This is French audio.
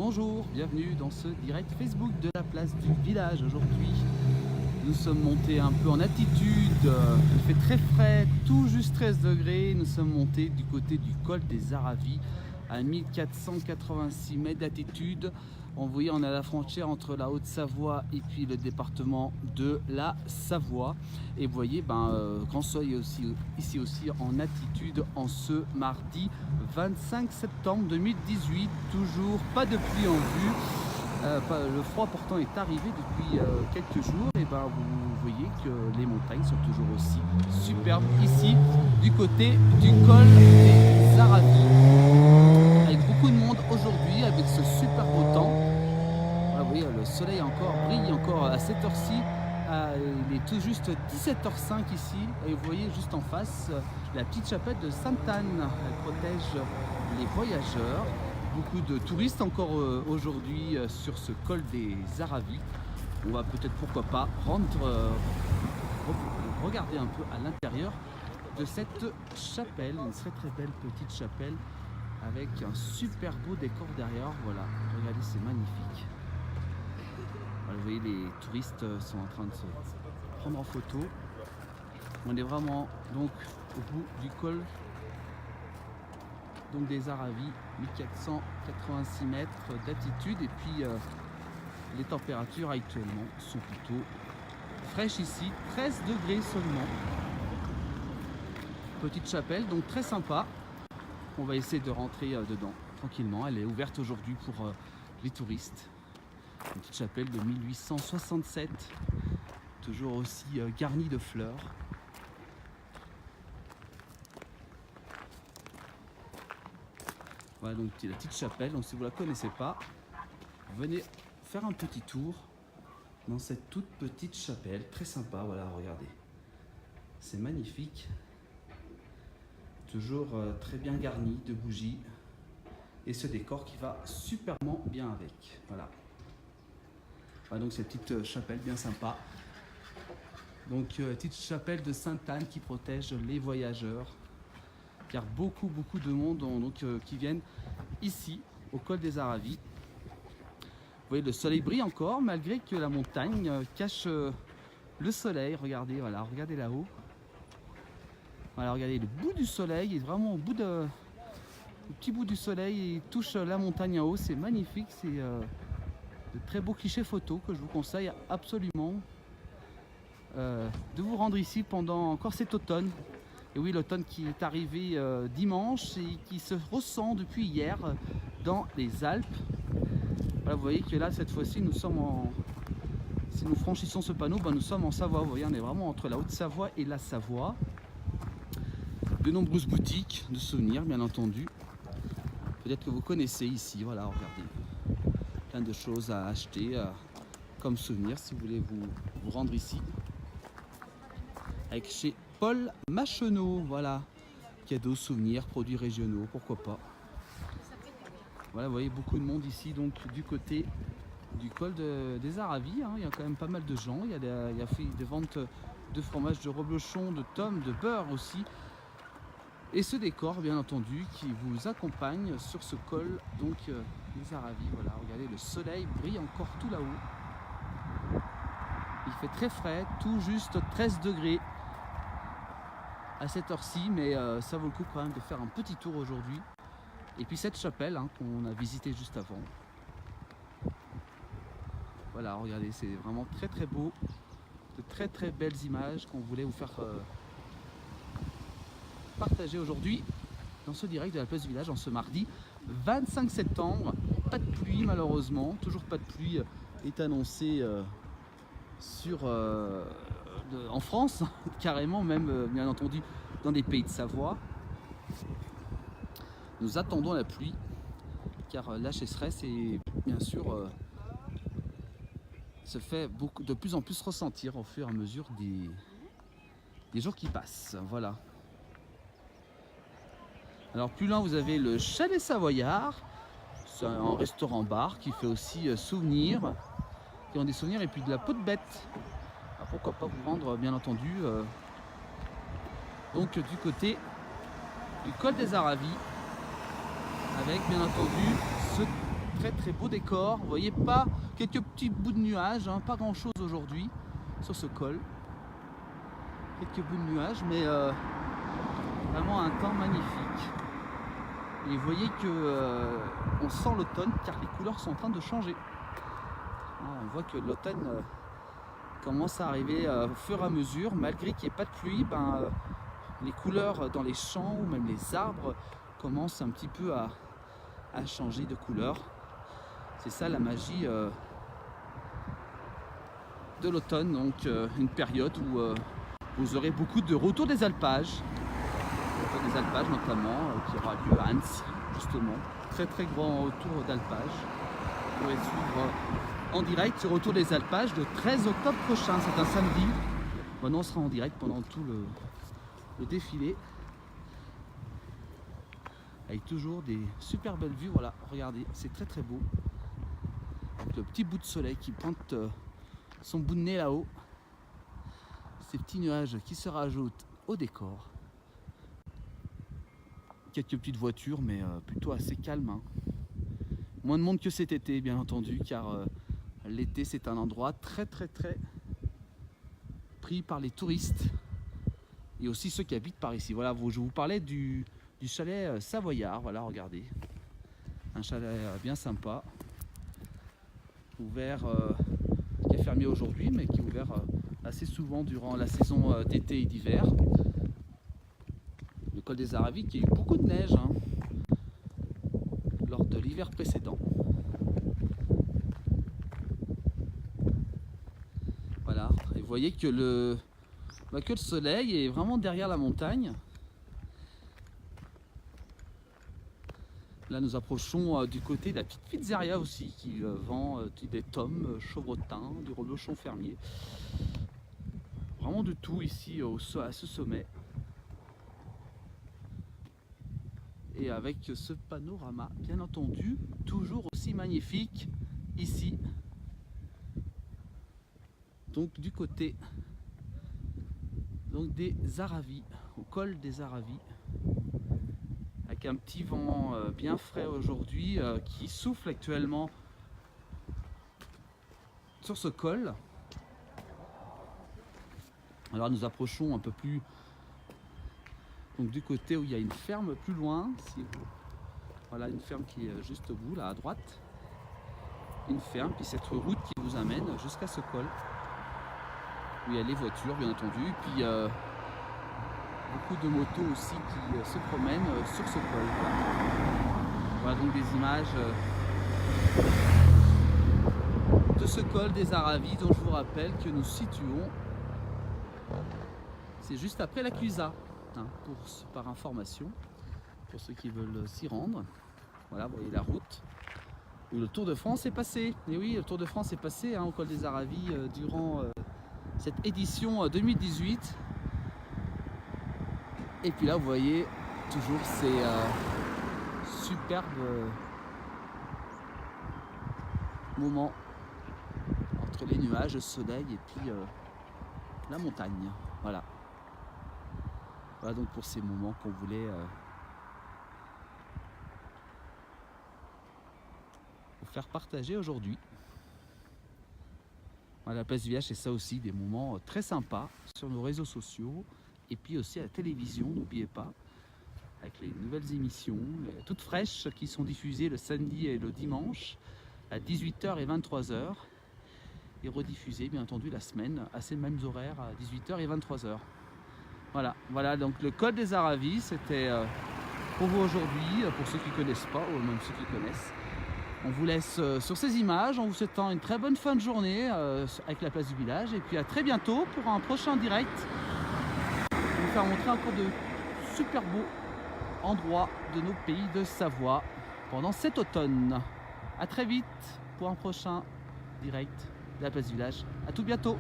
Bonjour, bienvenue dans ce direct Facebook de la place du village. Aujourd'hui, nous sommes montés un peu en altitude, il fait très frais, tout juste 13 degrés. Nous sommes montés du côté du col des Aravis à 1486 mètres d'altitude. Vous voyez, on est à la frontière entre la Haute-Savoie et puis le département de la Savoie. Et vous voyez, grand soleil aussi, ici aussi en altitude en ce mardi 25 septembre 2018. Toujours pas de pluie en vue. Le froid pourtant est arrivé depuis quelques jours. Et vous voyez que les montagnes sont toujours aussi superbes ici du côté du col des Aravis. Avec beaucoup de monde aujourd'hui, avec ce super beau temps. Voilà, vous voyez, le soleil brille encore à cette heure-ci. Il est tout juste 17h05 ici. Et vous voyez juste en face la petite chapelle de Sainte-Anne. Elle protège les voyageurs. Beaucoup de touristes encore aujourd'hui sur ce col des Aravis. On va peut-être, pourquoi pas, regarder un peu à l'intérieur de cette chapelle. Une très belle petite chapelle avec un super beau décor derrière. Voilà, regardez, c'est magnifique. Voilà, vous voyez, les touristes sont en train de se prendre en photo. On est vraiment donc au bout du col des Aravis, 1486 mètres d'altitude. Et puis les températures actuellement sont plutôt fraîches ici, 13 degrés seulement. Petite chapelle, donc très sympa. On va essayer de rentrer dedans tranquillement. Elle est ouverte aujourd'hui pour les touristes. Une petite chapelle de 1867, toujours aussi garnie de fleurs. Voilà donc la petite chapelle. Donc si vous ne la connaissez pas, venez faire un petit tour dans cette toute petite chapelle. Très sympa, voilà, regardez. C'est magnifique. Toujours très bien garni de bougies. Et ce décor qui va superment bien avec. Voilà. Voilà donc cette petite chapelle bien sympa. Donc petite chapelle de Sainte-Anne qui protège les voyageurs. Car beaucoup de monde qui viennent ici au col des Aravis. Vous voyez, le soleil brille encore malgré que la montagne cache le soleil. Regardez, voilà, regardez là-haut. Voilà, regardez, le bout du soleil est vraiment au petit bout du soleil. Il touche la montagne en haut. C'est magnifique. C'est de très beaux clichés photos que je vous conseille absolument de vous rendre ici pendant encore cet automne. Et oui, l'automne qui est arrivé dimanche et qui se ressent depuis hier dans les Alpes. Voilà, vous voyez que là, cette fois-ci, nous sommes si nous franchissons ce panneau, nous sommes en Savoie. Vous voyez, on est vraiment entre la Haute-Savoie et la Savoie. De nombreuses boutiques de souvenirs, bien entendu. Peut-être que vous connaissez ici, voilà, regardez. Plein de choses à acheter comme souvenirs si vous voulez vous rendre ici. Avec chez Paul Macheneau, voilà, cadeaux, souvenirs, produits régionaux, pourquoi pas. Voilà, vous voyez beaucoup de monde ici, donc du côté du col des Aravis. Il y a quand même pas mal de gens. Il y a des ventes de fromage, de reblochon, de tomes, de beurre aussi. Et ce décor, bien entendu, qui vous accompagne sur ce col, donc des Aravis. Voilà, regardez, le soleil brille encore tout là-haut. Il fait très frais, tout juste 13 degrés. À cette heure-ci, mais ça vaut le coup quand même de faire un petit tour aujourd'hui. Et puis cette chapelle qu'on a visitée juste avant. Voilà, regardez, c'est vraiment très beau. De très belles images qu'on voulait vous faire partager aujourd'hui dans ce direct de la place du village en ce mardi 25 septembre. Pas de pluie malheureusement, toujours pas de pluie est annoncée en France, carrément, même bien entendu dans des pays de Savoie. Nous attendons la pluie, car la sécheresse est bien sûr se fait de plus en plus ressentir au fur et à mesure des jours qui passent. Voilà. Alors plus loin, vous avez le Chalet Savoyard, c'est un restaurant-bar qui fait aussi souvenirs, qui ont des souvenirs et puis de la peau de bête. Alors pourquoi pas vous rendre, bien entendu, donc du côté du col des Aravis, avec bien entendu ce très beau décor. Vous voyez, pas quelques petits bouts de nuages, hein, pas grand chose aujourd'hui sur ce col. Quelques bouts de nuages, mais vraiment un temps magnifique. Et vous voyez que on sent l'automne car les couleurs sont en train de changer. On voit que l'automne commence à arriver au fur et à mesure, malgré qu'il n'y ait pas de pluie, les couleurs dans les champs ou même les arbres commencent un petit peu à changer de couleur. C'est ça la magie de l'automne, donc une période où vous aurez beaucoup de retour des alpages. Retour des alpages notamment, qui aura lieu à Annecy, justement. Très grand retour d'alpage. Vous pourrez suivre en direct ce retour des alpages le 13 octobre prochain, c'est un samedi. Maintenant on sera en direct pendant tout le défilé. Avec toujours des super belles vues, voilà, regardez, c'est très beau. Avec le petit bout de soleil qui pointe son bout de nez là-haut. Ces petits nuages qui se rajoutent au décor. Quelques petites voitures, mais plutôt assez calme, hein. Moins de monde que cet été, bien entendu, car l'été c'est un endroit très pris par les touristes et aussi ceux qui habitent par ici. Voilà, je vous parlais du chalet Savoyard, voilà, regardez. Un chalet bien sympa, ouvert, qui est fermé aujourd'hui, mais qui est ouvert assez souvent durant la saison d'été et d'hiver. Le col des Aravis qui a eu beaucoup de neige, hein, lors de l'hiver précédent. Voilà, et vous voyez que le soleil est vraiment derrière la montagne. Là nous approchons du côté de la petite pizzeria aussi qui vend des tomes, chevrotins, du reblochon fermier. Vraiment de tout ici à ce sommet. Et avec ce panorama bien entendu toujours aussi magnifique ici. Donc du côté des Aravis, au col des Aravis. Avec un petit vent bien frais aujourd'hui qui souffle actuellement sur ce col. Alors nous approchons un peu plus donc du côté où il y a une ferme plus loin. Voilà, une ferme qui est juste au bout, là à droite. Une ferme, puis cette route qui vous amène jusqu'à ce col où il y a les voitures bien entendu, et puis beaucoup de motos aussi qui se promènent sur ce col. Voilà donc des images de ce col des Aravis dont je vous rappelle que nous situons, c'est juste après la Clusaz, hein, par information, pour ceux qui veulent s'y rendre. Voilà, vous voyez la route où le Tour de France est passé. Et oui, le Tour de France est passé au col des Aravis durant cette édition 2018. Et puis là, vous voyez toujours ces superbes moments entre les nuages, le soleil et puis la montagne. Voilà. Voilà donc pour ces moments qu'on voulait vous faire partager aujourd'hui. Voilà, la place du village, c'est ça aussi, des moments très sympas sur nos réseaux sociaux et puis aussi à la télévision, n'oubliez pas, avec les nouvelles émissions toutes fraîches qui sont diffusées le samedi et le dimanche à 18h et 23h et rediffusées bien entendu la semaine à ces mêmes horaires à 18h et 23h. Voilà donc le col des Aravis, c'était pour vous aujourd'hui, pour ceux qui ne connaissent pas ou même ceux qui connaissent. On vous laisse sur ces images en vous souhaitant une très bonne fin de journée avec la place du village et puis à très bientôt pour un prochain direct. Je vais vous faire montrer encore de super beaux endroits de nos pays de Savoie pendant cet automne. A très vite pour un prochain direct de la place du village. À tout bientôt.